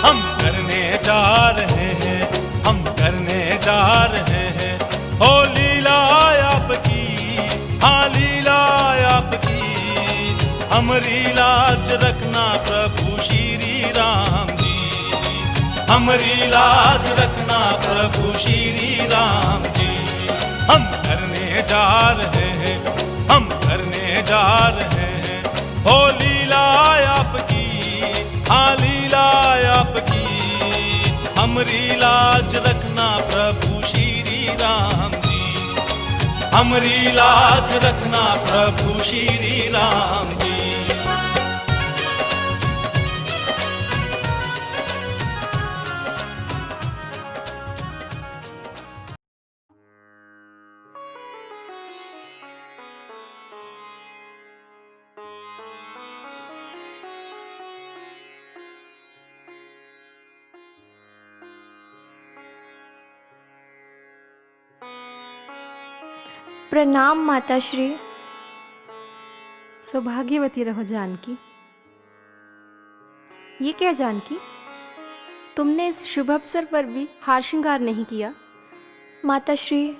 हम करने जा रहे हैं, हम करने जा रहे हैं। हो लीला आपकी, हाँ लीला आपकी। हमरी लाज रखना प्रभु श्री राम जी, हमरी लाज रखना प्रभु श्री राम जी। हम करने जा रहे हैं, हम करने जा रहे हैं। हो लीला आपकी, हाँ लीला आपकी। हमरी लाज रखना प्रभु श्री राम जी, हमरी लाज रखना प्रभु श्री राम जी। प्रणाम माता श्री। सौभाग्यवती रहो जानकी। ये क्या जानकी, तुमने इस शुभ अवसर पर भी हार श्रृंगार नहीं किया? माता श्री,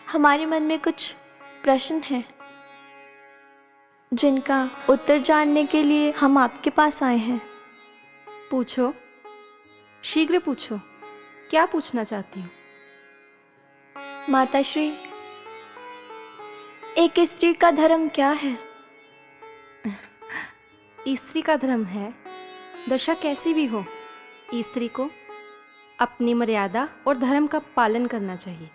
हमारे मन में कुछ प्रश्न हैं जिनका उत्तर जानने के लिए हम आपके पास आए हैं। पूछो, शीघ्र पूछो, क्या पूछना चाहती हो? माता श्री, एक स्त्री का धर्म क्या है? स्त्री का धर्म है, दशा कैसी भी हो, स्त्री को अपनी मर्यादा और धर्म का पालन करना चाहिए।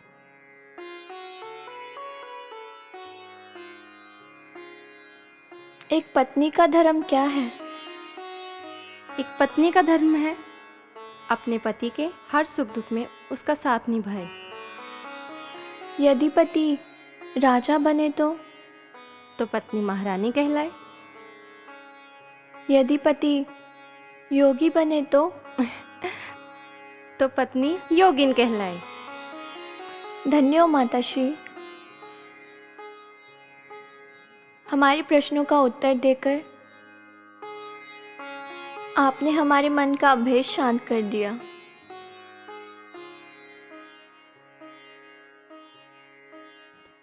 एक पत्नी का धर्म क्या है? एक पत्नी का धर्म है अपने पति के हर सुख दुख में उसका साथ निभाए। यदि पति राजा बने तो पत्नी महारानी कहलाए। यदि पति योगी बने तो पत्नी योगिन कहलाए। धन्य हो माता श्री, हमारे प्रश्नों का उत्तर देकर आपने हमारे मन का अभेद शांत कर दिया।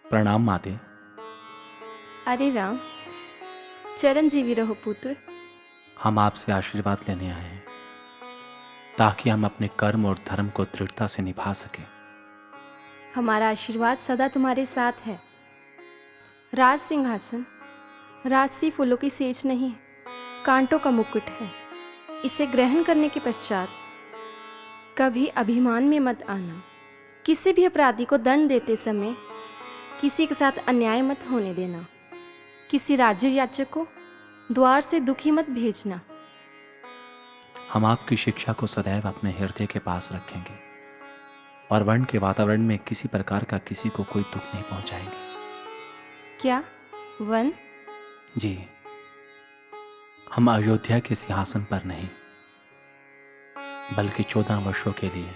प्रणाम माते। अरे राम, चिरंजीवी रहो पुत्र। हम आपसे आशीर्वाद लेने आए हैं ताकि हम अपने कर्म और धर्म को दृढ़ता से निभा सकें। हमारा आशीर्वाद सदा तुम्हारे साथ है। राज सिंहासन राजसी फूलों की सेज नहीं, कांटों का मुकुट है। इसे ग्रहण करने के पश्चात कभी अभिमान में मत आना। किसी भी अपराधी को दंड देते समय किसी के साथ अन्याय मत होने देना। किसी राज्य याचक को द्वार से दुखी मत भेजना। हम आपकी शिक्षा को सदैव अपने हृदय के पास रखेंगे और वन के वातावरण में किसी प्रकार का किसी को कोई दुख नहीं पहुंचाएंगे। क्या वन? जी, हम अयोध्या के सिंहासन पर नहीं बल्कि 14 वर्षों के लिए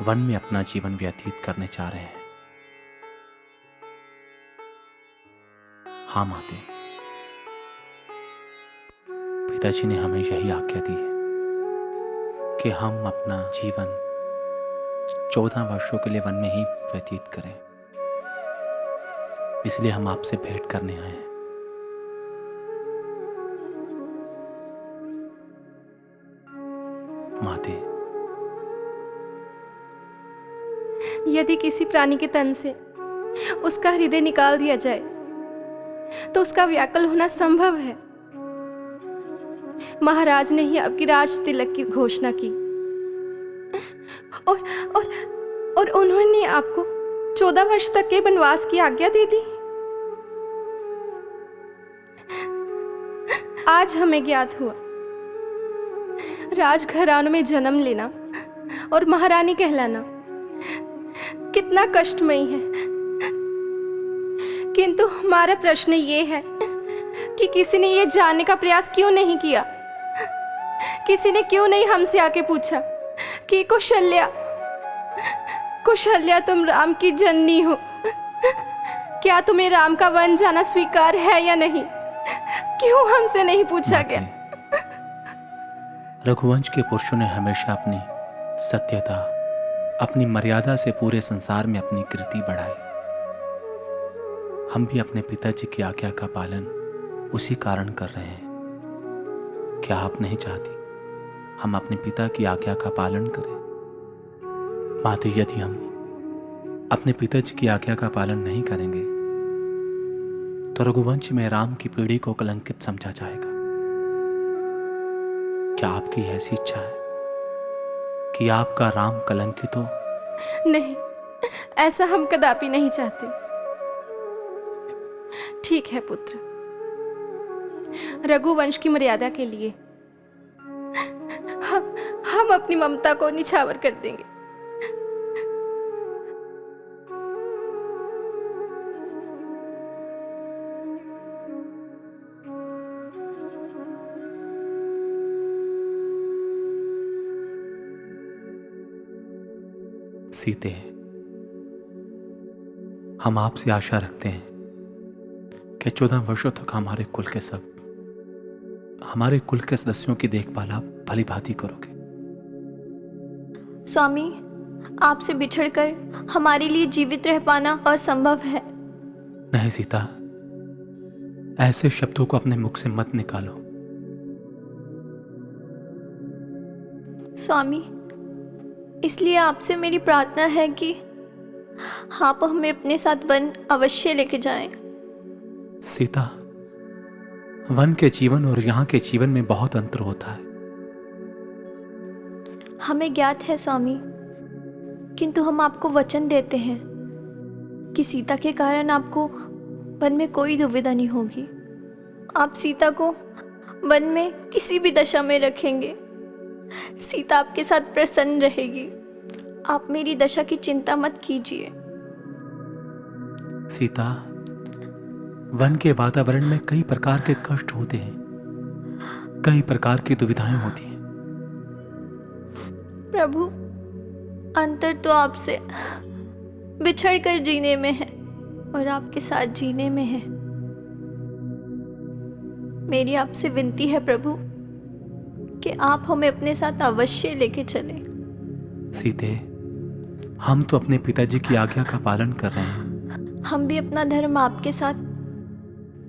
वन में अपना जीवन व्यतीत करने जा रहे हैं। हाँ माते, पिताजी ने हमें यही आज्ञा दी है कि हम अपना जीवन 14 वर्षों के लिए वन में ही व्यतीत करें। इसलिए हम आपसे भेंट करने आए हैं। माते, यदि किसी प्राणी के तन से उसका हृदय निकाल दिया जाए तो उसका व्याकुल होना संभव है। महाराज ने ही आपकी राज तिलक की घोषणा की और उन्होंने आपको 14 वर्ष तक के वनवास की आज्ञा दे दी। आज हमें ज्ञात हुआ राजघरानों में जन्म लेना और महारानी कहलाना कितना कष्टमयी है। किंतु हमारा प्रश्न ये है कि किसी ने ये जानने का प्रयास क्यों नहीं किया? किसी ने क्यों नहीं हमसे आके पूछा कि कौशल्या तुम राम की जननी हो, क्या तुम्हें राम का वन जाना स्वीकार है या नहीं? क्यों हमसे नहीं पूछा गया? रघुवंश के पुरुषों ने हमेशा अपनी सत्यता, अपनी मर्यादा से पूरे संसार में अपनी कीर्ति बढ़ाई। हम भी अपने पिताजी की आज्ञा का पालन उसी कारण कर रहे हैं। क्या आप नहीं चाहती हम अपने पिता की आज्ञा का पालन करें? माते, यदि हम अपने पिताजी की आज्ञा का पालन नहीं करेंगे तो रघुवंश में राम की पीढ़ी को कलंकित समझा जाएगा। क्या आपकी ऐसी इच्छा है कि आपका राम कलंकित हो? नहीं, ऐसा हम कदापि नहीं चाहते। ठीक है पुत्र, रघुवंश की मर्यादा के लिए हम अपनी ममता को निछावर कर देंगे। सीते, हम आपसे आशा रखते हैं कि 14 वर्षों तक हमारे कुल के सदस्यों की देखभाल आप भली भांति करोगे। स्वामी, आपसे बिछड़कर हमारे लिए जीवित रह पाना असंभव है। नहीं सीता, ऐसे शब्दों को अपने मुख से मत निकालो। स्वामी, इसलिए आपसे मेरी प्रार्थना है कि आप हमें अपने साथ वन अवश्य लेके जाएं। सीता, वन के जीवन और यहाँ के जीवन में बहुत अंतर होता है। हमें ज्ञात है स्वामी, किंतु हम आपको वचन देते हैं कि सीता के कारण आपको वन में कोई दुविधा नहीं होगी। आप सीता को वन में किसी भी दशा में रखेंगे। सीता आपके साथ प्रसन्न रहेगी। आप मेरी दशा की चिंता मत कीजिए। सीता, वन के वातावरण में कई प्रकार के कष्ट होते हैं, कई प्रकार की दुविधाएं होती हैं। प्रभु, अंतर तो आपसे बिछड़कर जीने में है और आपके साथ जीने में है। मेरी आपसे विनती है प्रभु कि आप हमें अपने साथ अवश्य लेके चलें। सीते, हम तो अपने पिताजी की आज्ञा का पालन कर रहे हैं। हम भी अपना धर्म आपके साथ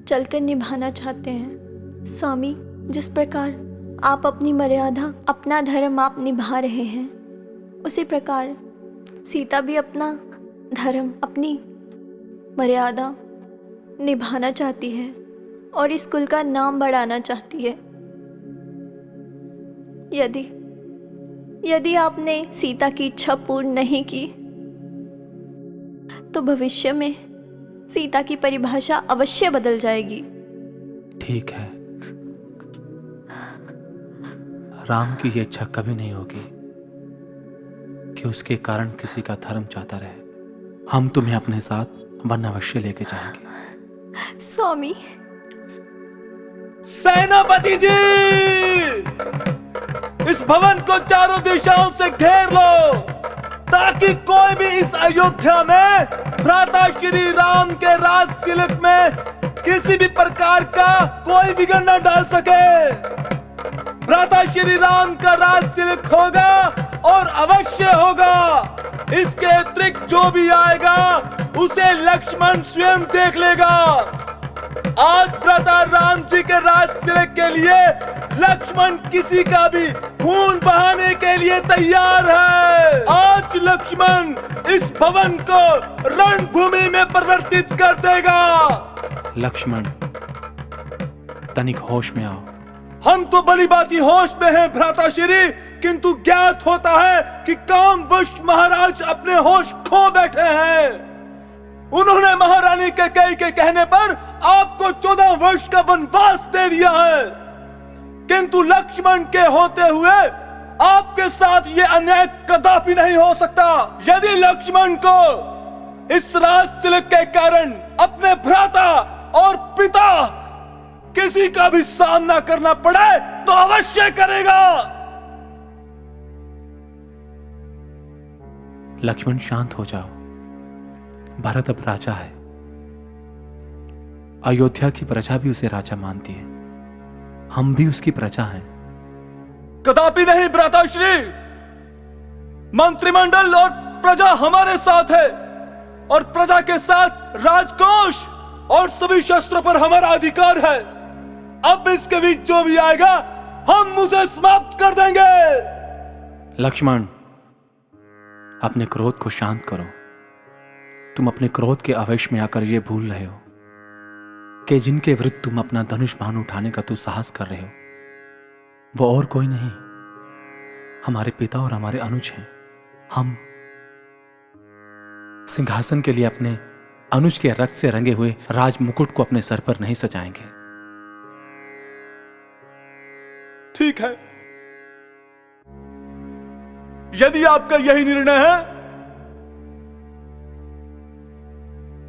चलकर निभाना चाहते हैं। स्वामी, जिस प्रकार आप अपनी मर्यादा, अपना धर्म आप निभा रहे हैं, उसी प्रकार सीता भी अपना धर्म, अपनी मर्यादा निभाना चाहती है और इस कुल का नाम बढ़ाना चाहती है। यदि आपने सीता की इच्छा पूर्ण नहीं की तो भविष्य में सीता की परिभाषा अवश्य बदल जाएगी। ठीक है, राम की ये इच्छा कभी नहीं होगी कि उसके कारण किसी का धर्म जाता रहे। हम तुम्हें अपने साथ वन अवश्य लेके जाएंगे। स्वामी। सेनापति जी, इस भवन को चारों दिशाओं से घेर लो ताकि कोई भी इस अयोध्या में भ्राता श्री राम के राज तिलक में किसी भी प्रकार का कोई विघ्न न डाल सके। भ्राता श्री राम का राज तिलक होगा और अवश्य होगा। इसके अतिरिक्त जो भी आएगा उसे लक्ष्मण स्वयं देख लेगा। आज भ्राता राम जी के राज तिलक के लिए लक्ष्मण किसी का भी खून बहाने के लिए तैयार है। आज लक्ष्मण इस भवन को रणभूमि में परिवर्तित कर देगा। लक्ष्मण, तनिक होश में आओ। हम तो भली बात ही होश में हैं भ्राताश्री, किंतु ज्ञात होता है कि कामवश महाराज अपने होश खो बैठे हैं। उन्होंने महारानी कैकेयी के कहने पर आपको 14 वर्ष का वनवास दे दिया है, किंतु लक्ष्मण के होते हुए आपके साथ ये अन्याय कदापि नहीं हो सकता। यदि लक्ष्मण को इस राज तिलक के कारण अपने भ्राता और पिता किसी का भी सामना करना पड़े तो अवश्य करेगा। लक्ष्मण, शांत हो जाओ। भरत अब राजा है। अयोध्या की प्रजा भी उसे राजा मानती है। हम भी उसकी प्रजा हैं। कदापि नहीं भ्राताश्री। मंत्रिमंडल और प्रजा हमारे साथ है और प्रजा के साथ राजकोष और सभी शस्त्रों पर हमारा अधिकार है। अब इसके बीच जो भी आएगा हम उसे समाप्त कर देंगे। लक्ष्मण, अपने क्रोध को शांत करो। तुम अपने क्रोध के आवेश में आकर यह भूल रहे हो कि जिनके विरुद्ध तुम अपना धनुष बाण उठाने का तू साहस कर रहे हो वो और कोई नहीं, हमारे पिता और हमारे अनुज हैं। हम सिंहासन के लिए अपने अनुज के रक्त से रंगे हुए राज मुकुट को अपने सर पर नहीं सजाएंगे। ठीक है, यदि आपका यही निर्णय है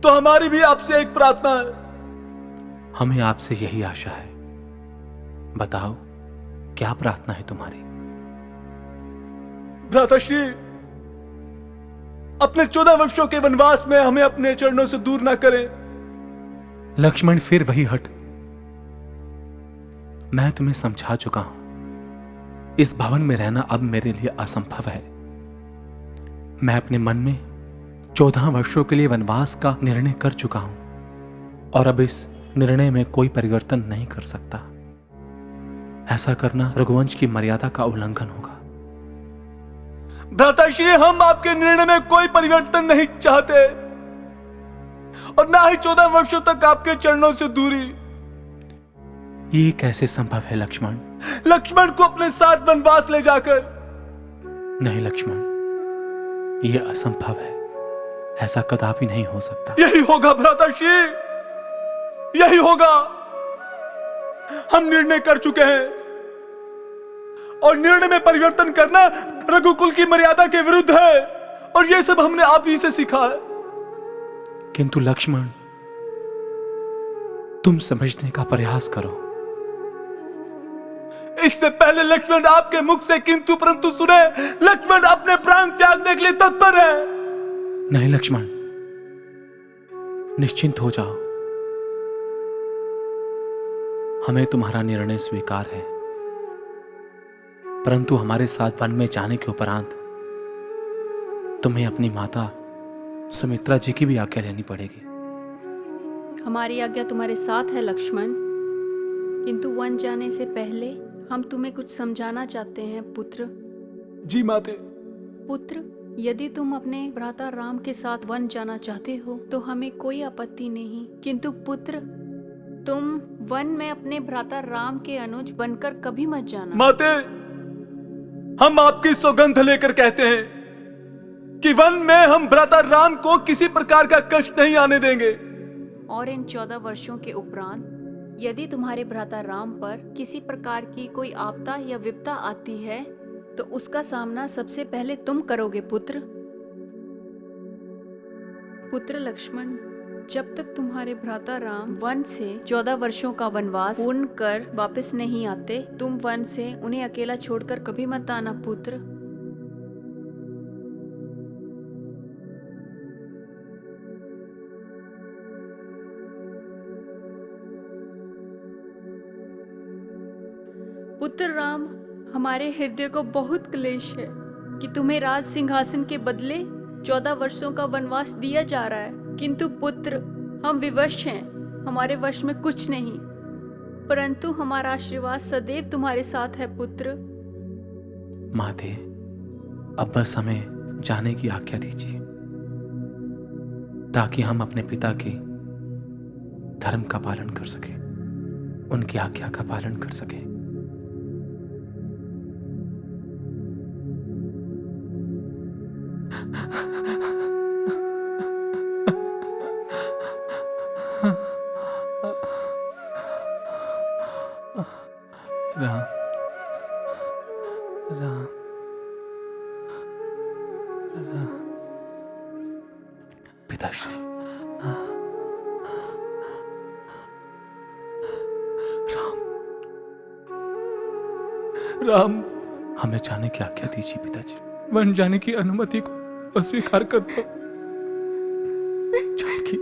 तो हमारी भी आपसे एक प्रार्थना है। हमें आपसे यही आशा है। बताओ, क्या प्रार्थना है तुम्हारी? भ्राताश्री, अपने 14 वर्षों के वनवास में हमें अपने चरणों से दूर ना करें। लक्ष्मण, फिर वही हट। मैं तुम्हें समझा चुका हूं। इस भवन में रहना अब मेरे लिए असंभव है। मैं अपने मन में 14 वर्षों के लिए वनवास का निर्णय कर चुका हूं और अब इस निर्णय में कोई परिवर्तन नहीं कर सकता। ऐसा करना रघुवंश की मर्यादा का उल्लंघन होगा। भ्राताश्री, हम आपके निर्णय में कोई परिवर्तन नहीं चाहते और ना ही 14 वर्षों तक आपके चरणों से दूरी। ये कैसे संभव है लक्ष्मण? लक्ष्मण को अपने साथ वनवास ले जाकर। नहीं लक्ष्मण, यह असंभव है। ऐसा कदापि नहीं हो सकता। यही होगा भ्राताश्री, यही होगा। हम निर्णय कर चुके हैं और निर्णय में परिवर्तन करना रघुकुल की मर्यादा के विरुद्ध है और यह सब हमने आप ही से सीखा है। किंतु लक्ष्मण, तुम समझने का प्रयास करो। इससे पहले लक्ष्मण आपके मुख से किंतु परंतु सुने, लक्ष्मण अपने प्राण त्यागने के लिए तत्पर है। नहीं लक्ष्मण, निश्चिंत हो जाओ। हमें तुम्हारा निर्णय स्वीकार है, परंतु हमारे साथ वन में जाने के उपरांत तुम्हें अपनी माता सुमित्रा जी की भी आज्ञा लेनी पड़ेगी। हमारी आज्ञा तुम्हारे साथ है लक्ष्मण, किंतु वन जाने से पहले हम तुम्हें कुछ समझाना चाहते हैं पुत्र। जी माते। पुत्र, यदि तुम अपने भ्राता राम के साथ वन जाना चाहते हो तो हमें कोई आपत्ति नहीं, किंतु पुत्र, तुम वन में अपने भ्राता राम के अनुज बनकर कभी मत जाना। माते, हम आपकी सौगंध लेकर कहते हैं कि वन में हम भ्राता राम को किसी प्रकार का कष्ट नहीं आने देंगे। और इन 14 वर्षों के उपरांत यदि तुम्हारे भ्राता राम पर किसी प्रकार की कोई आपदा या विपदा आती है तो उसका सामना सबसे पहले तुम करोगे पुत्र। पुत्र लक्ष्मण, जब तक तुम्हारे भ्राता राम वन से 14 वर्षों का वनवास पूर्ण कर वापस नहीं आते, तुम वन से उन्हें अकेला छोड़कर कभी मत आना पुत्र। पुत्र राम, हमारे हृदय को बहुत क्लेश है कि तुम्हें राज सिंहासन के बदले 14 वर्षों का वनवास दिया जा रहा है, किंतु पुत्र, हम विवश हैं, हमारे वश में कुछ नहीं, परंतु हमारा आशीर्वाद सदैव तुम्हारे साथ है पुत्र। माते, अब बस हमें जाने की आज्ञा दीजिए ताकि हम अपने पिता के धर्म का पालन कर सकें, उनकी आज्ञा का पालन कर सकें। राम राम राम पिताश्री, राम, हमें जाने की आज्ञा दीजिए पिताजी। वन जाने की अनुमति को अस्वीकार कर दो। जानकी,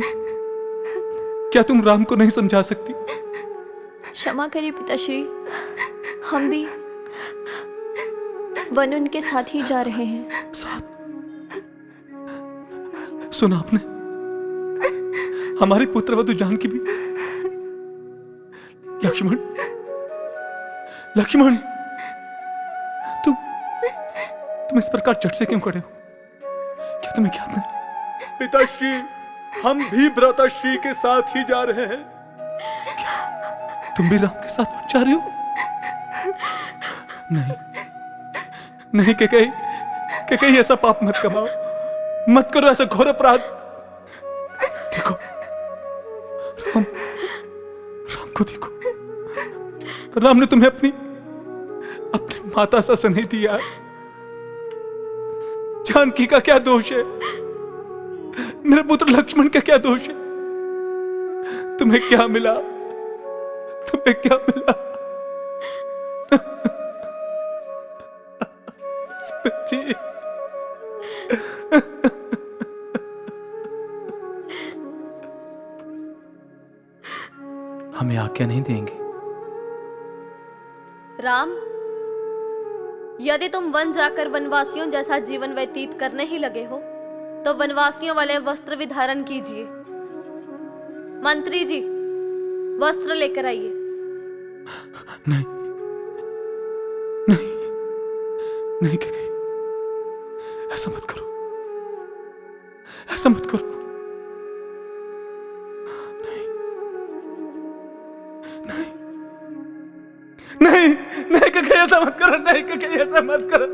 क्या तुम राम को नहीं समझा सकती? क्षमा करिए पिताश्री, हम भी वन उनके साथ ही जा रहे हैं। साथ? सुना आपने? हमारी पुत्रवधू जानकी भी। लक्ष्मण, लक्ष्मण, तुम इस प्रकार चट से क्यों खड़े हो? क्या तुम्हें ज्ञात नहीं? पिताश्री, हम भी भ्राताश्री के साथ ही जा रहे हैं। तुम भी राम के साथ जा रहे हो? नहीं नहीं, कैकेयी ऐसा पाप मत कमाओ, मत करो ऐसा घोर अपराध। देखो, राम को देखो, राम ने तुम्हें अपनी माता सा स्नेह दिया। जानकी का क्या दोष है? मेरे पुत्र लक्ष्मण का क्या दोष है? तुम्हें क्या मिला? तुम्हें क्या मिला? जी, हमें आज्ञा नहीं देंगे। राम, यदि तुम वन जाकर वनवासियों जैसा जीवन व्यतीत करने ही लगे हो तो वनवासियों वाले वस्त्र भी धारण कीजिए। मंत्री जी, वस्त्र लेकर आइए। नहीं नहीं नहीं, कैकेयी, ऐसा मत करो, ऐसा मत करो। नहीं नहीं नहीं नहीं, कैकेयी ऐसा मत करो, नहीं कैकेयी ऐसा मत करो।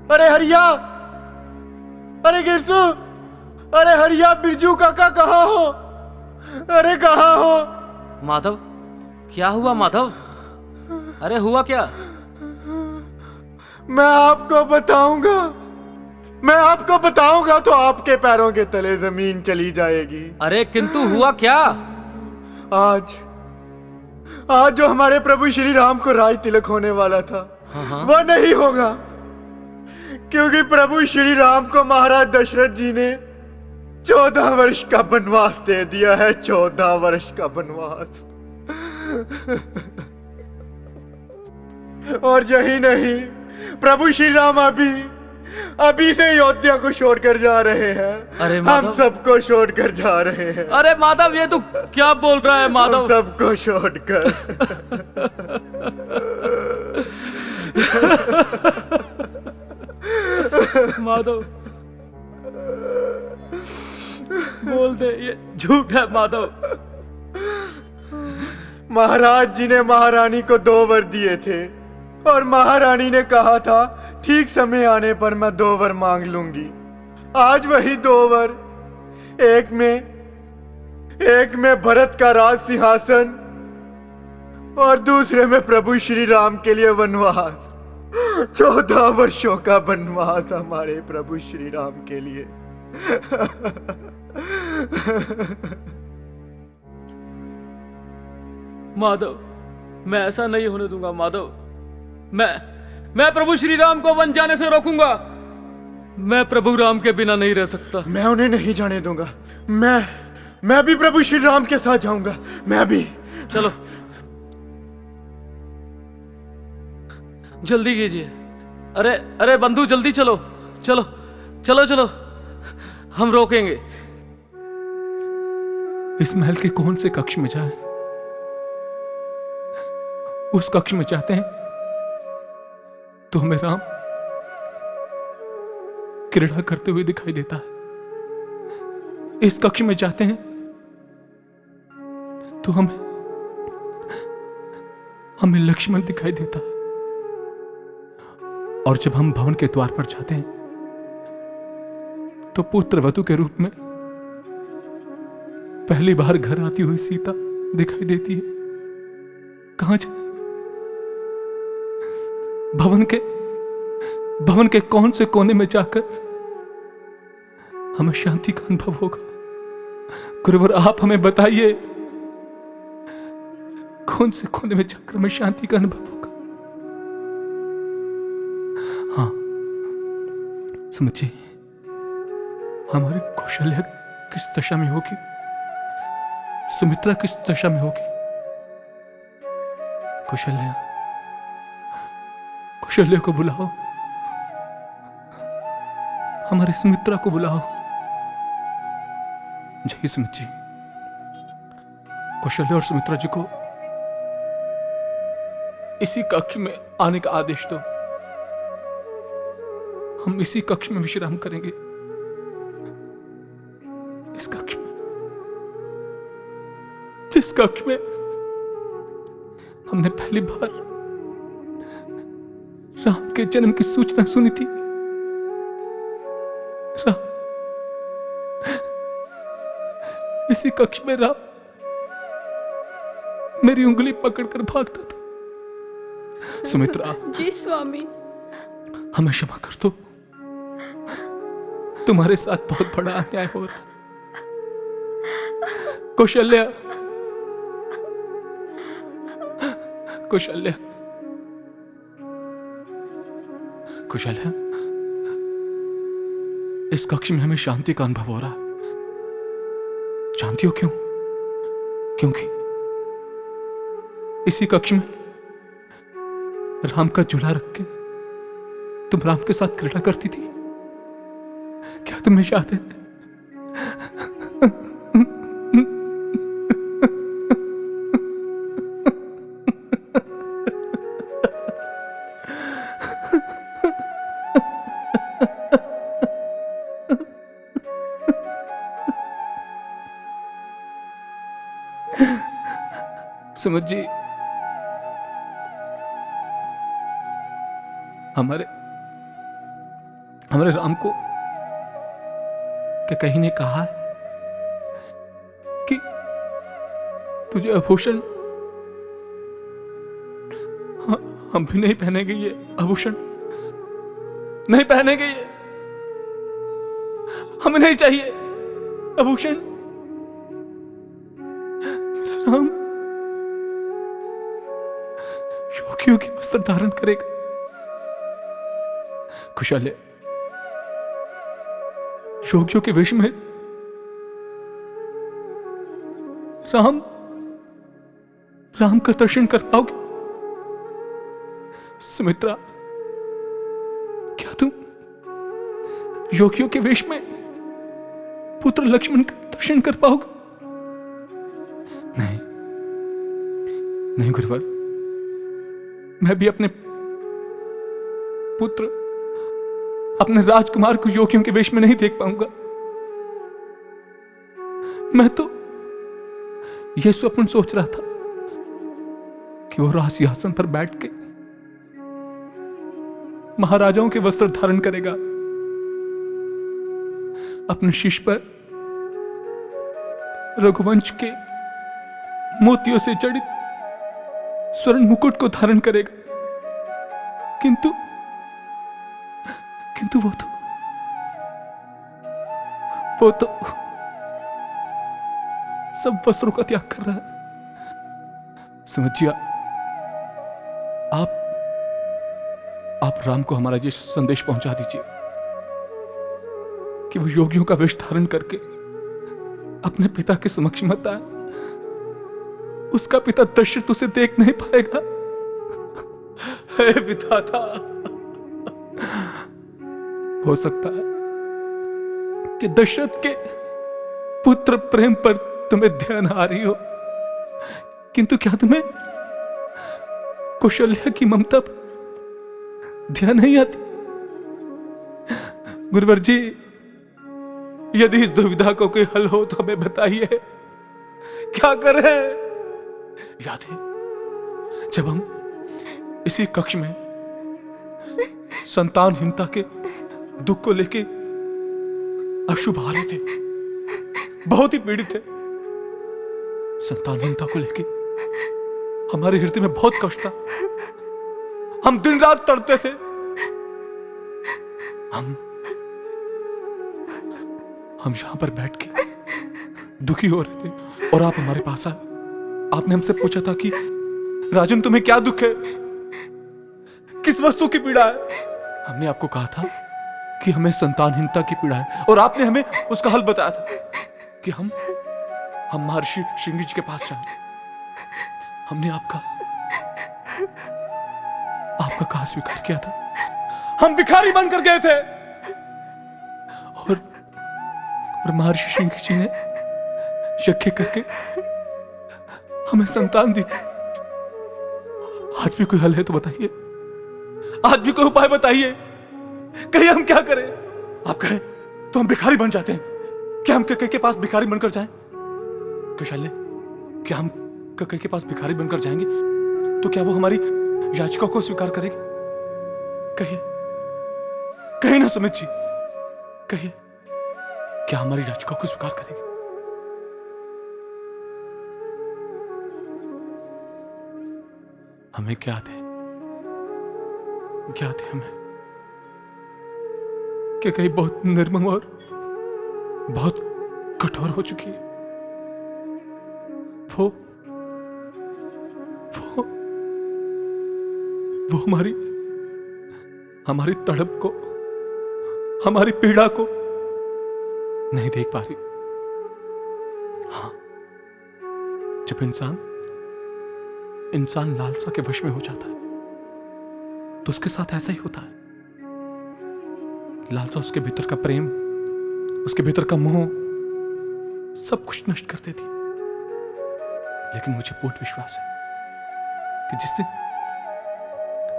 अरे हरिया, अरे गिरसू, अरे हरिया, बिरजू काका कहाँ हो? अरे कहाँ हो? माधव, क्या हुआ माधव? अरे हुआ क्या? मैं आपको बताऊंगा तो आपके पैरों के तले जमीन चली जाएगी। अरे किंतु हुआ क्या? आज जो हमारे प्रभु श्री राम को राज तिलक होने वाला था, वह नहीं होगा, क्योंकि प्रभु श्री राम को महाराज दशरथ जी ने 14 वर्ष का वनवास दे दिया है। 14 वर्ष का वनवास। और यही नहीं, प्रभु श्री राम अभी से अयोध्या को छोड़कर जा रहे हैं। अरे हम सबको छोड़कर जा रहे हैं। अरे माधव, ये तू क्या बोल रहा है माधव? हम सबको छोड़कर। माधव, बोल दे, ये झूठ है माधव। महाराज जी ने महारानी को 2 वर दिए थे और महारानी ने कहा था ठीक समय आने पर मैं 2 वर मांग लूंगी। आज वही 2 वर, एक में भरत का राज सिंहासन और दूसरे में प्रभु श्री राम के लिए वनवास। 14 वर्षों का वनवास हमारे प्रभु श्री राम के लिए। माधव, मैं ऐसा नहीं होने दूंगा माधव। मैं प्रभु श्री राम को वन जाने से रोकूंगा। मैं प्रभु राम के बिना नहीं रह सकता। मैं उन्हें नहीं जाने दूंगा। मैं भी प्रभु श्री राम के साथ जाऊंगा। मैं भी। चलो जल्दी कीजिए। अरे बंधु, जल्दी चलो चलो चलो चलो, हम रोकेंगे। इस महल के कौन से कक्ष में जाएं? उस कक्ष में जाते हैं तो हमें राम क्रीड़ा करते हुए दिखाई देता है। इस कक्ष में जाते हैं तो हमें लक्ष्मण दिखाई देता है। और जब हम भवन के द्वार पर जाते हैं तो पुत्र वधु के रूप में पहली बार घर आती हुई सीता दिखाई देती है। कहां जाए? भवन के कौन से कोने में जाकर हमें शांति का अनुभव होगा? गुरुवर, आप हमें बताइए, कौन से कोने में जाकर हमें शांति का अनुभव होगा? हाँ, समझिए, हमारी कौशल्या किस दशा में होगी, सुमित्रा किस दशा में होगी? कौशल्या को बुलाओ, हमारी सुमित्रा को बुलाओ। जय सुमित जी, कौशल्या और सुमित्रा जी को इसी कक्ष में आने का आदेश दो। हम इसी कक्ष में विश्राम करेंगे, इस कक्ष में, जिस कक्ष में हमने पहली बार राम के जन्म की सूचना सुनी थी। राम, इसी कक्ष में राम मेरी उंगली पकड़कर भागता था। सुमित्रा जी स्वामी, हमें क्षमा कर दो, तुम्हारे साथ बहुत बड़ा अन्याय हो रहा। कौशल्या, कौशल्या, कौशल्या, इस कक्ष में हमें शांति का अनुभव हो रहा है। जानती हो क्यों? क्योंकि इसी कक्ष में राम का झूला रख के तुम राम के साथ क्रीड़ा करती थी। क्या तुम्हें याद है? सुमित जी, हमारे राम को क्या कहीं ने कहा है कि तुझे आभूषण, हम भी नहीं पहनेंगे ये आभूषण, नहीं पहनेंगे ये, हमें नहीं चाहिए आभूषण। मेरा राम योगियों की वस्त्र धारण करेगा। कौशल्या, योगियों के वेश में राम का दर्शन कर पाओगे? सुमित्रा, क्या तुम योगियों के वेश में पुत्र लक्ष्मण का दर्शन कर पाओगे? नहीं, नहीं गुरुवर, मैं भी अपने पुत्र, अपने राजकुमार को योगियों के वेश में नहीं देख पाऊंगा। मैं तो यह स्वप्न सोच रहा था कि वो राज सिंहासन पर बैठ के महाराजाओं के वस्त्र धारण करेगा, अपने शीश पर रघुवंश के मोतियों से जड़ित स्वर्ण मुकुट को धारण करेगा। किंतु वो तो सब वस्त्रों का त्याग कर रहा है। समझिए, आप राम को हमारा ये संदेश पहुंचा दीजिए कि वो योगियों का वेश धारण करके अपने पिता के समक्ष मत आए। उसका पिता दशरथ उसे देख नहीं पाएगा। हे विधाता, हो सकता है कि दशरथ के पुत्र प्रेम पर तुम्हें ध्यान आ रही हो, किंतु क्या तुम्हें कौशल्या की ममता पर ध्यान नहीं आती? गुरुवर जी, यदि इस दुविधा को कोई हल हो तो हमें बताइए, क्या करें? याद है जब हम इसी कक्ष में संतानहीनता के दुख को लेके अश्रु बहा रहे थे, बहुत ही पीड़ित थे। संतानहीनता को लेके हमारे हृदय में बहुत कष्ट था। हम दिन रात तड़पते थे। हम यहां पर बैठ के दुखी हो रहे थे और आप हमारे पास आए। आपने हमसे पूछा था कि राजन तुम्हें क्या दुख है, किस वस्तु की पीड़ा है। हमने आपको कहा था कि हमें संतानहीनता की पीड़ा है और आपने हमें उसका हल बताया था कि हम महर्षि श्रृंगी जी के पास जाएं। हमने आपका कहा स्वीकार किया था। हम भिखारी बनकर गए थे और महर्षि श्रृंगी जी ने यज्ञ करके हमें संतान दी थी। आज भी कोई हल है तो बताइए, आज भी कोई उपाय बताइए। कहीं हम क्या करें? आप कहें तो हम भिखारी बन जाते हैं। क्या हम कके के पास भिखारी बनकर जाएं? कौशल्य, क्या हम कके के पास भिखारी बनकर जाएंगे तो क्या वो हमारी याचिका को स्वीकार करेगी? कहिए ना सुमित जी, कहिए, क्या हमारी याचिका को स्वीकार करेगी? हमें ज्ञात है हमें कि कहीं बहुत निर्मम और बहुत कठोर हो चुकी है। वो हमारी तड़प को, हमारी पीड़ा को नहीं देख पा रही। हाँ, जब इंसान लालसा के वश में हो जाता है तो उसके साथ ऐसा ही होता है। लालसा उसके भीतर का प्रेम, उसके भीतर का मोह सब कुछ नष्ट कर देती। लेकिन मुझे पूर्ण विश्वास है कि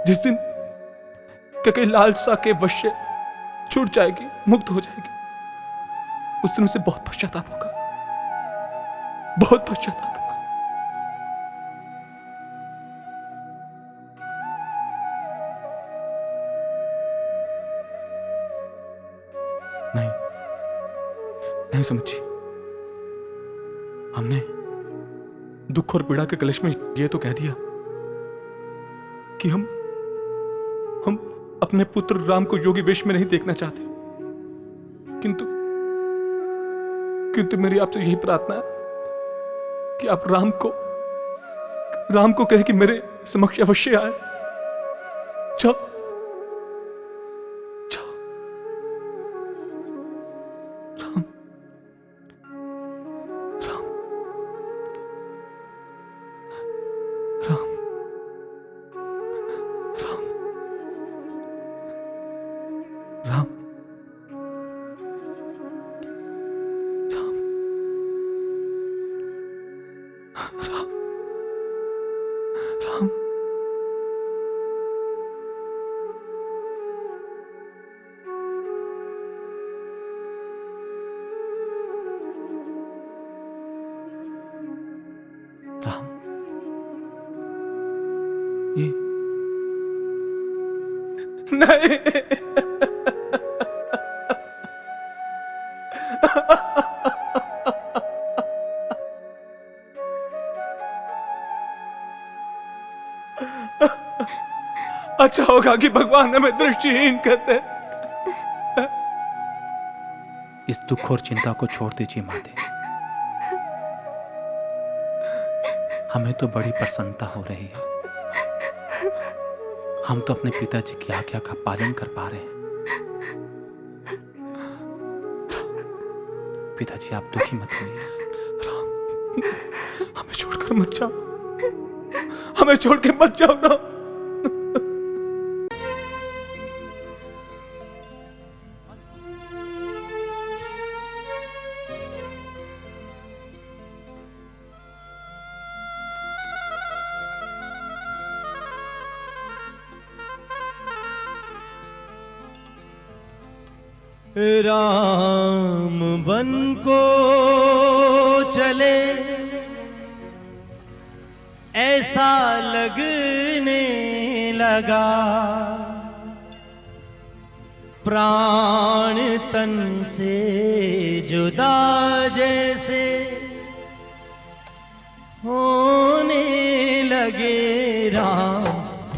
जिस दिन कई लालसा के वश से छूट जाएगी, मुक्त हो जाएगी, उस दिन उसे बहुत पश्चाताप होगा, बहुत पश्चाताप होगा। नहीं समझी, हमने दुख और पीड़ा के कलश में ये तो कह दिया कि हम अपने पुत्र राम को योगी वेश में नहीं देखना चाहते, किंतु मेरी आपसे यही प्रार्थना है कि आप राम को कहे कि मेरे समक्ष अवश्य आए। जाओ राम ये नहीं, अच्छा होगा कि भगवान हमें दृष्टिहीन करते। इस दुख और चिंता को छोड़ दीजिए माते। हमें तो बड़ी प्रसन्नता हो रही है। हम तो अपने पिताजी की आज्ञा का पालन कर पा रहे हैं। पिताजी आप दुखी मत होइए। राम, हमें छोड़कर मत जाओ, हमें छोड़ के मत जाओ राम। राम बन को चले ऐसा लगने लगा, प्राण तन से जुदा जैसे होने लगे राम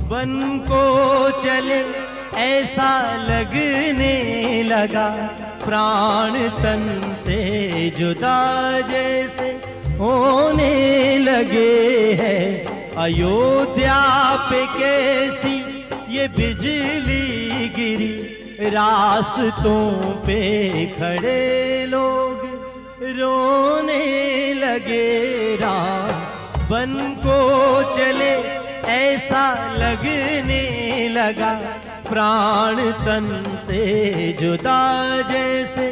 बन को चले ऐसा लगने लगा प्राण तन से जुदा जैसे होने लगे हैं अयोध्या पे कैसी ये बिजली गिरी रास्तों पे खड़े लोग रोने लगे राम बन को चले ऐसा लगने लगा प्राण तन से जुदा जैसे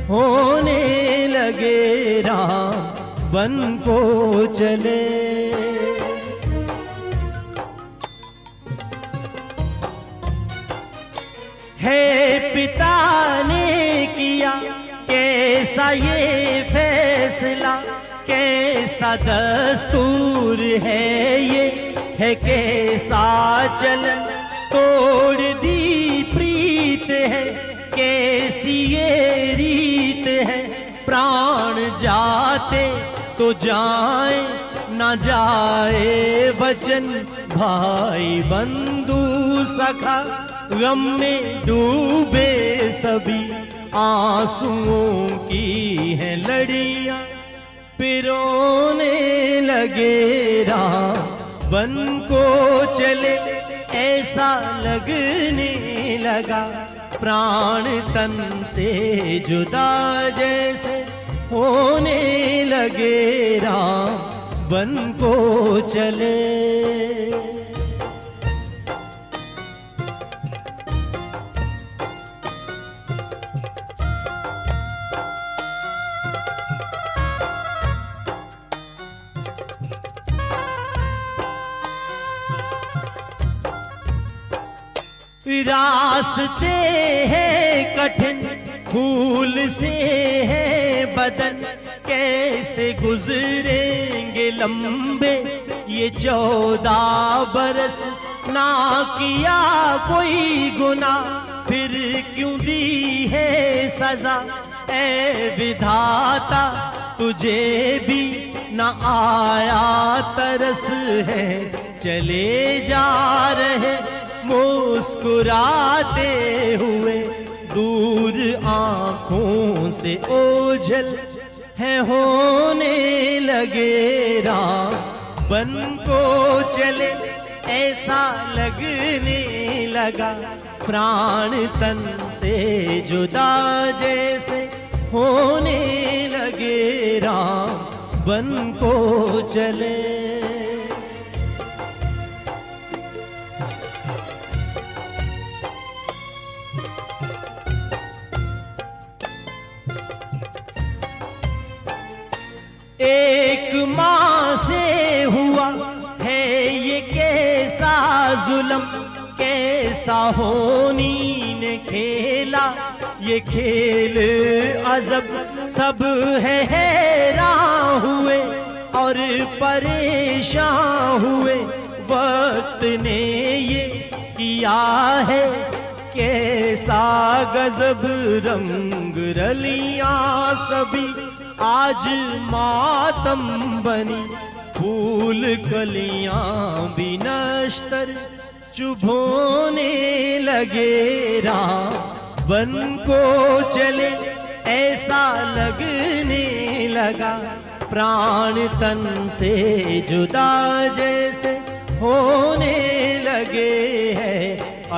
होने लगे राम बन को चले। है पिता ने किया कैसा ये फैसला कैसा दस्तूर है ये है कैसा चलन तोड़ दी प्रीत है कैसी ये रीत है प्राण जाते तो जाए ना जाए वचन भाई बंधु सखा गम में डूबे सभी आंसुओं की है लड़ियां पिरोने लगे राम बन को चले ऐसा लगने लगा प्राण तन से जुदा जैसे होने लगे राम बन को चले। रास्ते हैं कठिन फूल से है बदन कैसे गुजरेंगे लंबे ये 14 बरस ना किया कोई गुना फिर क्यों दी है सजा ऐ विधाता तुझे भी न आया तरस है चले जा रहे मुस्कुराते हुए दूर आंखों से ओझल है होने लगे राम बन को चले ऐसा लगने लगा प्राण तन से जुदा जैसे होने लगे राम बन को चले। एक माँ से हुआ है ये कैसा जुल्म कैसा होनी ने खेला ये खेल अजब सब है हैरान हुए और परेशान हुए वक्त ने ये किया है कैसा गजब रंग रलियां सभी आज मातम बनी फूल कलियां भी नश्तर चुभोने लगे राम बन को चले ऐसा लगने लगा प्राण तन से जुदा जैसे होने लगे हैं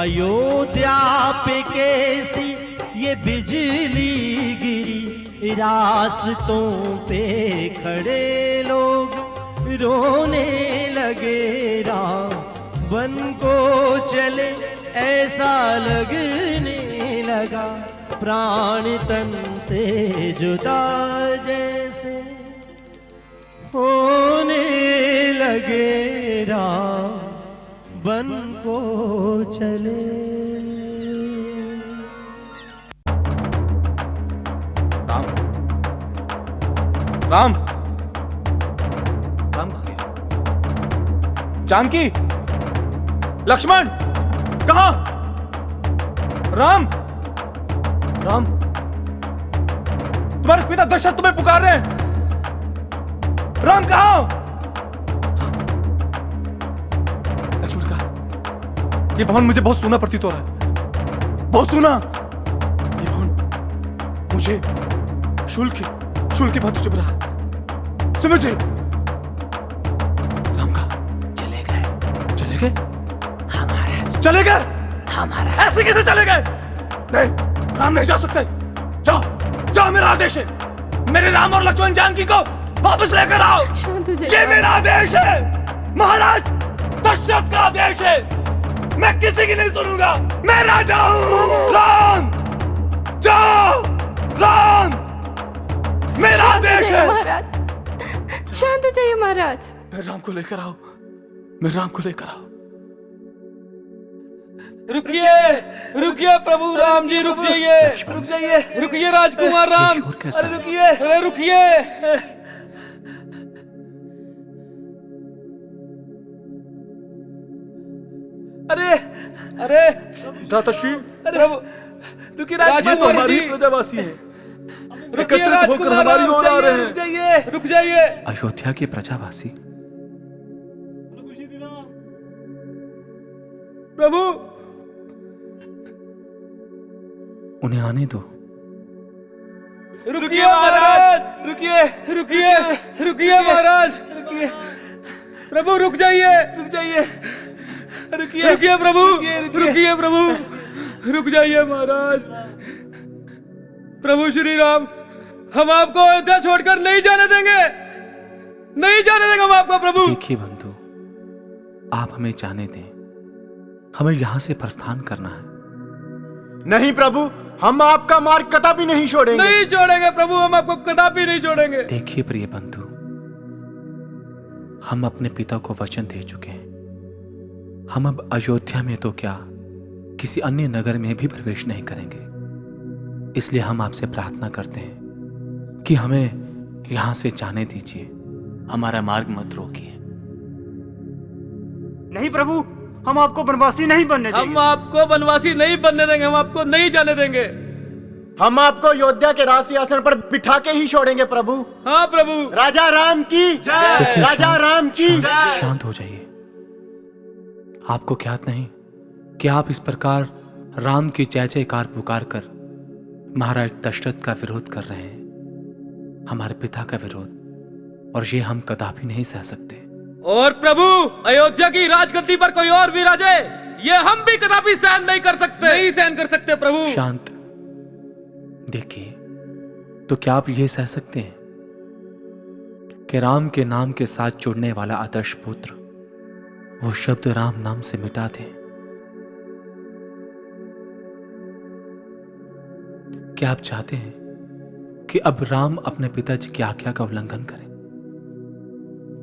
अयोध्या पे कैसी ये बिजली गिरी रास्तों पे खड़े लोग रोने लगे राम बन को चले ऐसा लगने लगा प्राण तन से जुदा जैसे होने लगे राम बन को चले। राम राम कहाँ गया? जानकी लक्ष्मण कहाँ? राम राम, तुम्हारे पिता दशरथ तुम्हें पुकार रहे हैं। राम कहाँ हो? लक्ष्मण कहा, ये भवन मुझे बहुत सूना प्रतीत हो रहा है, बहुत सूना। ये भवन मुझे शुल्क की बात चुभ रहा है। समझे? राम कहा, चले गए हमारे, चले गए हमारे, ऐसे कैसे चले गए? नहीं, राम नहीं जा सकते। जाओ, मेरा आदेश है। मेरे राम और लक्ष्मण जानकी को वापस लेकर आओ। शांत हो जाइए। ये मेरा आदेश है, महाराज दशरथ का आदेश है। मैं किसी की नहीं सुनूंगा। मैं राजा हूं। राम, जाओ। राम, मेरा आदेश है। महाराज, शांत हो जाइए महाराज। मेरे राम को लेकर आओ, मेरे राम को लेकर आओ। रुकिए प्रभु राम जी, रुक जाइए, रुकिए राजकुमार राम, अरे रुकिए। अरे दाताश्री, प्रभु, रुकिए ये तो हमारी राजकुमार प्रजावासी है, जी, एकत्रित होकर हमारी ओर आ रहे हैं। रुक जाइए। अयोध्या के प्रजावासी, प्रभु, उन्हें आने दो। रुकिए महाराज, रुकिए महाराज, प्रभु रुक जाइए, रुकिए प्रभु, रुक जाइए महाराज। प्रभु श्री राम, हम आपको अयोध्या छोड़कर नहीं जाने देंगे हम आपको। प्रभु देखिए बंधु, आप हमें जाने दें, हमें यहां से प्रस्थान करना है। नहीं प्रभु, हम आपका मार्ग कदापि नहीं छोड़ेंगे। नहीं छोड़ेंगे प्रभु, हम आपको कदापि नहीं छोड़ेंगे। देखिए प्रिय बंधु, हम अपने पिता को वचन दे चुके हैं। हम अब अयोध्या में तो क्या, किसी अन्य नगर में भी प्रवेश नहीं करेंगे। इसलिए हम आपसे प्रार्थना करते हैं कि हमें यहां से जाने दीजिए, हमारा मार्ग मत रोकिए। नहीं प्रभु, हम आपको बनवासी नहीं बनने देंगे। हम आपको बनवासी नहीं बनने देंगे, हम आपको नहीं जाने देंगे। हम आपको अयोध्या के राज सिंहासन पर बिठा के ही छोड़ेंगे प्रभु। हाँ प्रभु। राजा राम की जय। राजा राम की जय। शांत हो जाइए। आपको ज्ञात नहीं कि आप इस प्रकार राम की जय जयकार पुकार कर महाराज दशरथ का विरोध कर रहे हैं, हमारे पिता का विरोध, और ये हम कदापि नहीं सह सकते। और प्रभु, अयोध्या की राजगद्दी पर कोई और विराजे, ये हम भी कदापि सहन नहीं कर सकते प्रभु। शांत। देखिए, तो क्या आप ये सह सकते हैं कि राम के नाम के साथ जुड़ने वाला आदर्श पुत्र वो शब्द राम नाम से मिटा दे? क्या आप चाहते हैं कि अब राम अपने पिताजी की आज्ञा का उल्लंघन करें?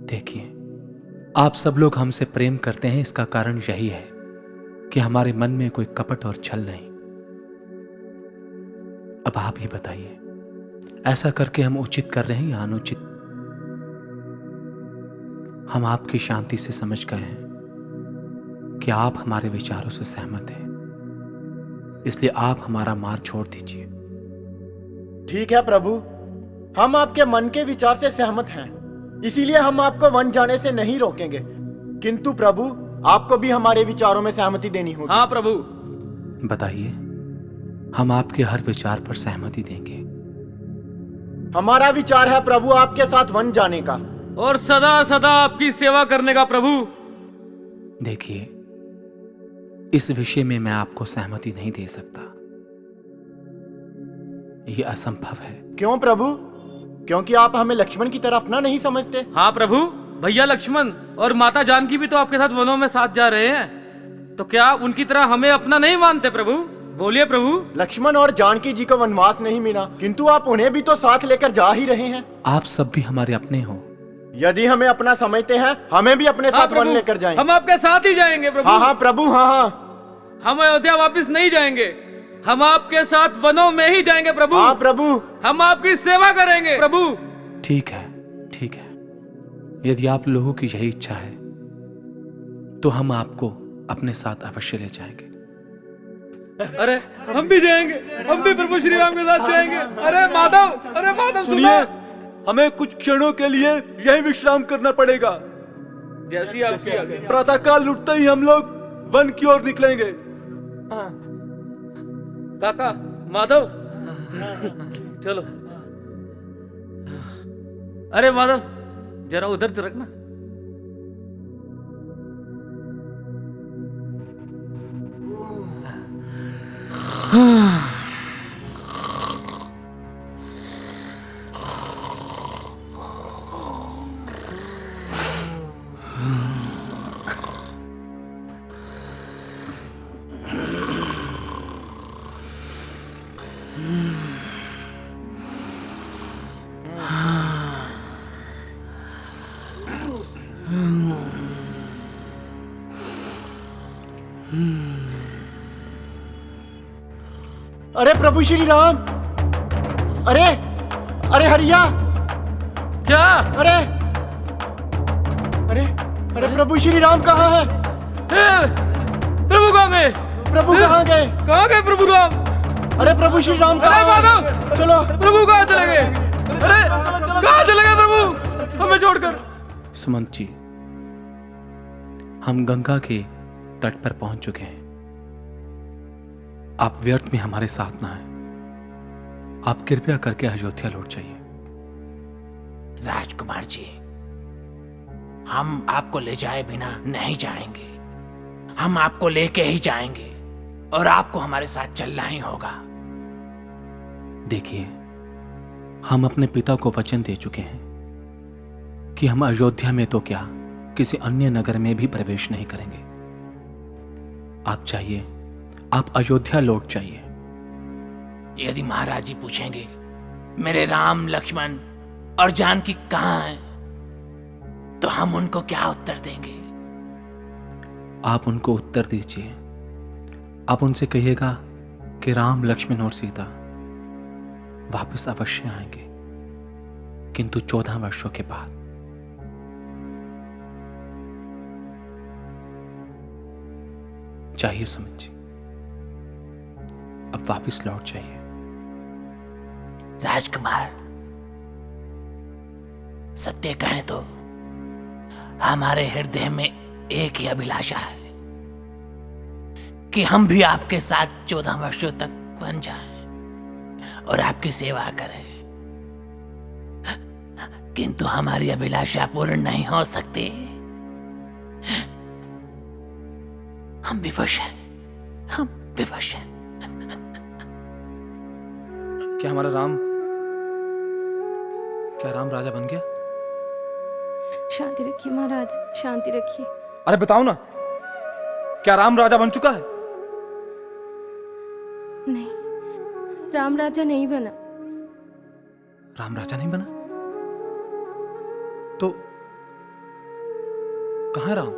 देखिए, आप सब लोग हमसे प्रेम करते हैं, इसका कारण यही है कि हमारे मन में कोई कपट और छल नहीं। अब आप ही बताइए, ऐसा करके हम उचित कर रहे हैं या अनुचित? हम आपकी शांति से समझ गए हैं कि आप हमारे विचारों से सहमत हैं, इसलिए आप हमारा मार्ग छोड़ दीजिए। ठीक है प्रभु, हम आपके मन के विचार से सहमत हैं, इसीलिए हम आपको वन जाने से नहीं रोकेंगे। किंतु प्रभु, आपको भी हमारे विचारों में सहमति देनी होगी। हाँ प्रभु। बताइए, हम आपके हर विचार पर सहमति देंगे। हमारा विचार है प्रभु आपके साथ वन जाने का, और सदा सदा आपकी सेवा करने का प्रभु। देखिए, इस विषय में मैं आपको सहमति नहीं दे सकता, यह असंभव है। क्यों प्रभु? क्योंकि आप हमें लक्ष्मण की तरह अपना नहीं समझते? हाँ प्रभु, भैया लक्ष्मण और माता जानकी भी तो आपके साथ वनों में साथ जा रहे हैं, तो क्या उनकी तरह हमें अपना नहीं मानते प्रभु? बोलिए प्रभु। लक्ष्मण और जानकी जी को वनवास नहीं मिला, किंतु आप उन्हें भी तो साथ लेकर जा ही रहे हैं। आप सब भी हमारे अपने हो। यदि हमें अपना समझते हैं, हमें भी अपने साथ वन लेकर जाएं। हम आपके साथ ही जाएंगे प्रभु। हाँ हाँ प्रभु, हाँ हाँ। हम अयोध्या वापस नहीं जाएंगे, हम आपके साथ वनों में ही जाएंगे प्रभु। हाँ प्रभु। हम आपकी सेवा करेंगे प्रभु। ठीक है, ठीक है। यदि आप लोगों की यही इच्छा है तो हम आपको अपने साथ अवश्य ले जाएंगे। अरे हम भी जाएंगे, हम भी प्रभु श्री राम के साथ जाएंगे। अरे माधव सुनिए, हमें कुछ क्षणों के लिए यही विश्राम करना पड़ेगा। जैसी आपकी आज्ञा। प्रातःकाल लुटते ही हम लोग वन की ओर निकलेंगे। काका, माधव, चलो। अरे माधव, जरा उधर तो रखना। अरे प्रभु श्री राम, अरे अरे हरिया, क्या? अरे अरे अरे प्रभु श्री राम कहाँ है? प्रभु कहाँ गए? प्रभु कहाँ गए? कहाँ गए प्रभु राम? अरे प्रभु श्री राम अरे कहाँ माधव, है? चलो। प्रभु कहाँ चले गए? अरे कहाँ चले गए प्रभु हमें छोड़कर? सुमंत जी, हम गंगा के तट पर पहुंच चुके हैं। आप व्यर्थ में हमारे साथ ना हैं। आप कृपया करके अयोध्या लौट जाइए। राजकुमार जी, हम आपको ले जाए बिना नहीं जाएंगे। हम आपको लेके ही जाएंगे और आपको हमारे साथ चलना ही होगा। देखिए, हम अपने पिता को वचन दे चुके हैं कि हम अयोध्या में तो क्या, किसी अन्य नगर में भी प्रवेश नहीं करेंगे। आप जाइए, आप अयोध्या लौट जाइए। यदि महाराज जी पूछेंगे मेरे राम, लक्ष्मण और जानकी कहाँ हैं, तो हम उनको क्या उत्तर देंगे? आप उनको उत्तर दीजिए। आप उनसे कहिएगा कि राम, लक्ष्मण और सीता वापस अवश्य आएंगे, किंतु 14 वर्षों के बाद। चाहिए सुमित जी, अब वापस लौट जाइए। राजकुमार, सत्य कहें तो हमारे हृदय में एक ही अभिलाषा है कि हम भी आपके साथ 14 वर्षों तक बन जाएं और आपकी सेवा करें, किंतु हमारी अभिलाषा पूर्ण नहीं हो सकती। हम विवश हैं, हम विवश हैं। क्या हमारा राम, क्या राम राजा बन गया? शांति रखिए महाराज, शांति रखिए। अरे बताओ ना, क्या राम राजा बन चुका है? नहीं, राम राजा नहीं बना। राम राजा नहीं बना? तो कहां है राम?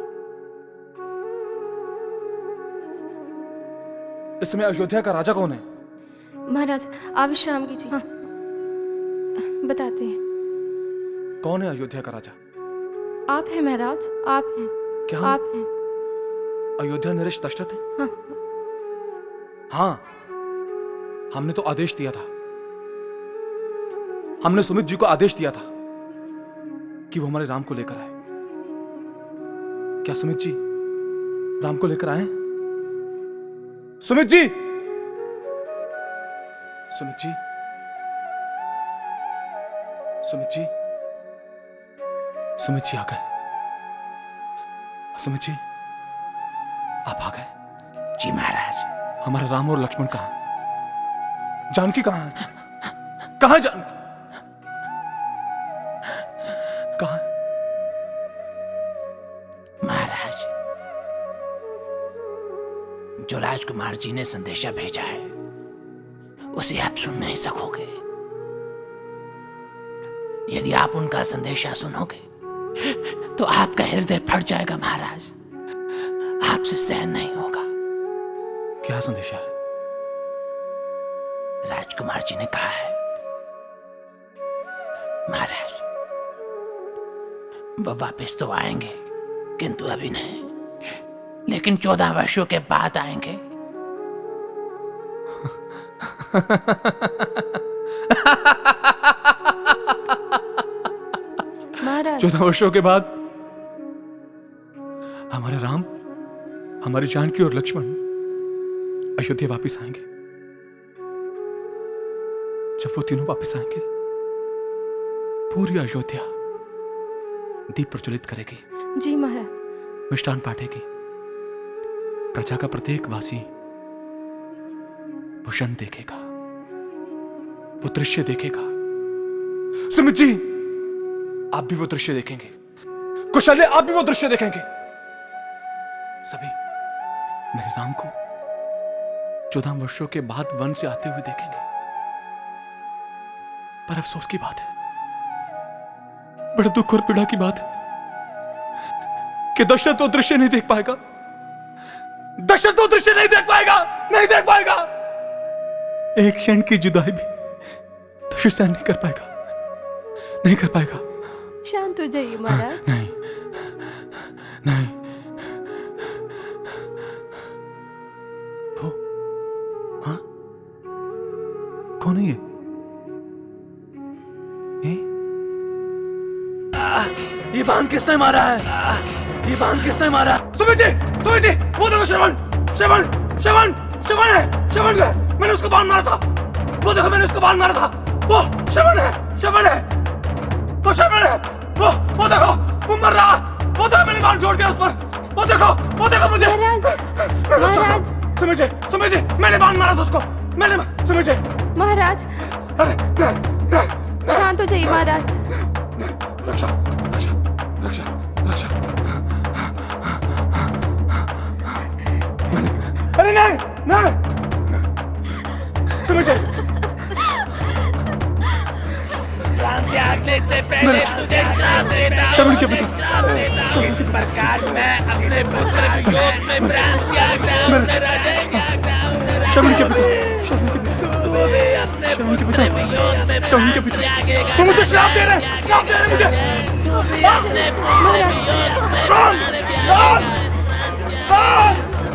इस समय अयोध्या का राजा कौन है? महाराज आप विश्राम कीजिए। हाँ, बताते हैं। कौन है अयोध्या का राजा? आप हैं महाराज, आप हैं। क्या हम आप हैं? अयोध्या नरेश दशरथ है? हाँ। हाँ, हमने तो आदेश दिया था, हमने सुमित जी को आदेश दिया था कि वो हमारे राम को लेकर आए। क्या सुमित जी राम को लेकर आए? सुमित जी, सुमित जी, सुमित जी, सुमित जी आ गए। सुमित जी, आप आ गए? जी महाराज। हमारे राम और लक्ष्मण कहां? जानकी कहां है? कहां जानकी? कहां? महाराज, जो राजकुमार जी ने संदेशा भेजा है उसे आप सुन नहीं सकोगे। यदि आप उनका संदेशा सुनोगे तो आपका हृदय फट जाएगा महाराज, आपसे सहन नहीं होगा। क्या संदेशा है? राजकुमार जी ने कहा है महाराज, वो वापस तो आएंगे किंतु अभी नहीं, लेकिन 14 वर्षों के बाद आएंगे। महाराज 14 वर्षों के बाद हमारे राम, हमारी जानकी और लक्ष्मण अयोध्या वापस आएंगे। जब वो तीनों वापस आएंगे, पूरी अयोध्या दीप प्रज्वलित करेगी, जी महाराज। मिष्टान बांटेगी। प्रजा का प्रत्येक वासी वो क्षण देखेगा, वो दृश्य देखेगा। सुमित जी, आप भी वो दृश्य देखेंगे। कुशल्य, आप भी वो दृश्य देखेंगे। सभी मेरे राम को 14 वर्षों के बाद वन से आते हुए देखेंगे। पर अफसोस की बात है, बड़े दुख और पीड़ा की बात है कि दशरथ वो दृश्य नहीं देख पाएगा। दशरथ वो दृश्य नहीं देख पाएगा, नहीं देख पाएगा। एक क्षण की जुदाई भी दशरथ सहन नहीं कर पाएगा, नहीं कर पाएगा। शांत हो जाइए महाराज। नहीं, नहीं। वो, हाँ, कौन है ये? ये बाण किसने मारा है? ये बाण किसने मारा? सुमित जी, वो देखो श्रवण है। मैंने उसको बाण मारा था। वो देखो, मैंने उसको बाण मारा था। वो श्रवण है। वो देखो, वो मर रहा। वो देखो, मैंने बाण जोड़ दिया उस पर। वो देखो मुझे। महाराज सुमित जी, मैंने बाण मारा था उसको। सुमित जी। महाराज, शांत हो जाइए महाराज। रक्षा। अरे नहीं। सुमित जी, प्राण त्यागने से पहले तुझे श्राप देता हूं। श्रवण के पिता। इस प्रकार मैं अपने पुत्र वियोग में प्राण त्याग रहा हूं। श्रवण के पिता। तू भी अपने पुत्र वियोग में प्राण त्यागेगा। वो मुझे श्राप दे रहे मुझे। तू भी अपने पुत्र वियोग में राम!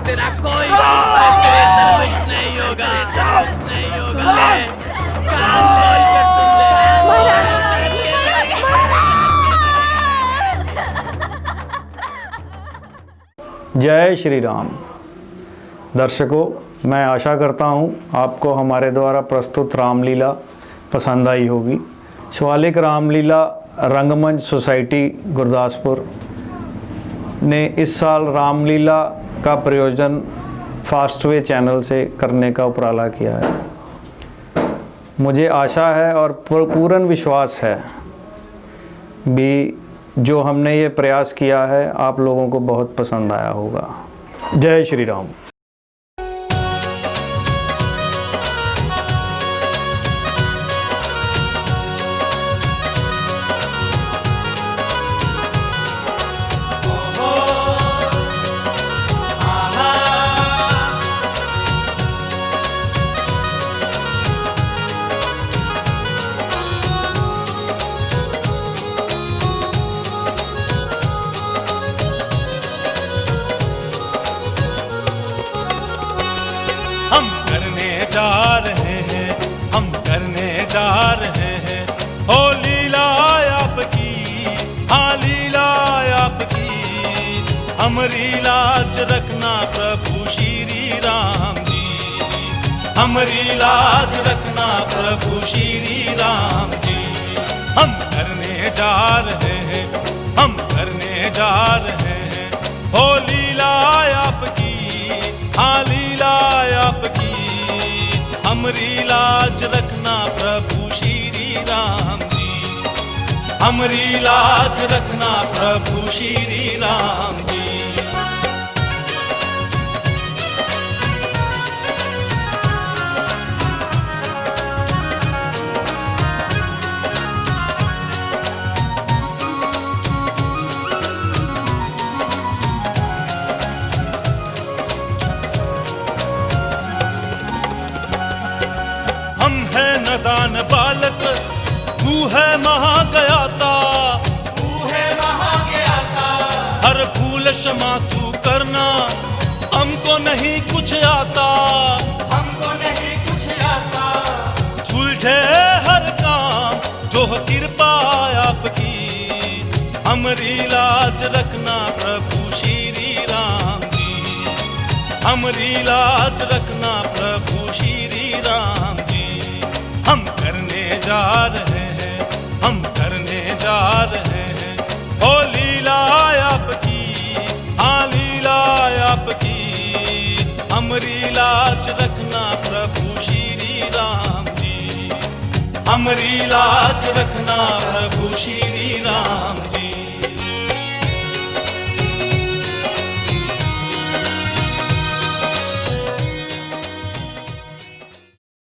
तेरा कोई सर्वहित नहीं होगा। सुन ले, कान खोल के सुन ले। जय श्री राम। दर्शकों, मैं आशा करता हूँ आपको हमारे द्वारा प्रस्तुत रामलीला पसंद आई होगी। शिवालिक रामलीला रंगमंच सोसाइटी गुरदासपुर ने इस साल रामलीला का प्रयोजन फास्टवे चैनल से करने का उपराला किया है। मुझे आशा है और पूर्ण विश्वास है भी जो हमने ये प्रयास किया है आप लोगों को बहुत पसंद आया होगा। जय श्री राम। हम करने जा रहे हैं हो लीला आपकी, हाँ लीला आपकी। हमारी लाज रखना प्रभु श्री राम जी, हमारी लाज रखना प्रभु श्री राम जी। हम करने जा रहे हैं हो लीला आपकी, हाँ लीला आपकी। हमारी लाज रखना प्रभु श्री राम जी, हमारी लाज रखना प्रभु श्री राम जी। दान बालक तू है महाज्ञाता, हर भूल क्षमा तू करना, हमको नहीं कुछ आता, हमरी लाज रखना प्रभु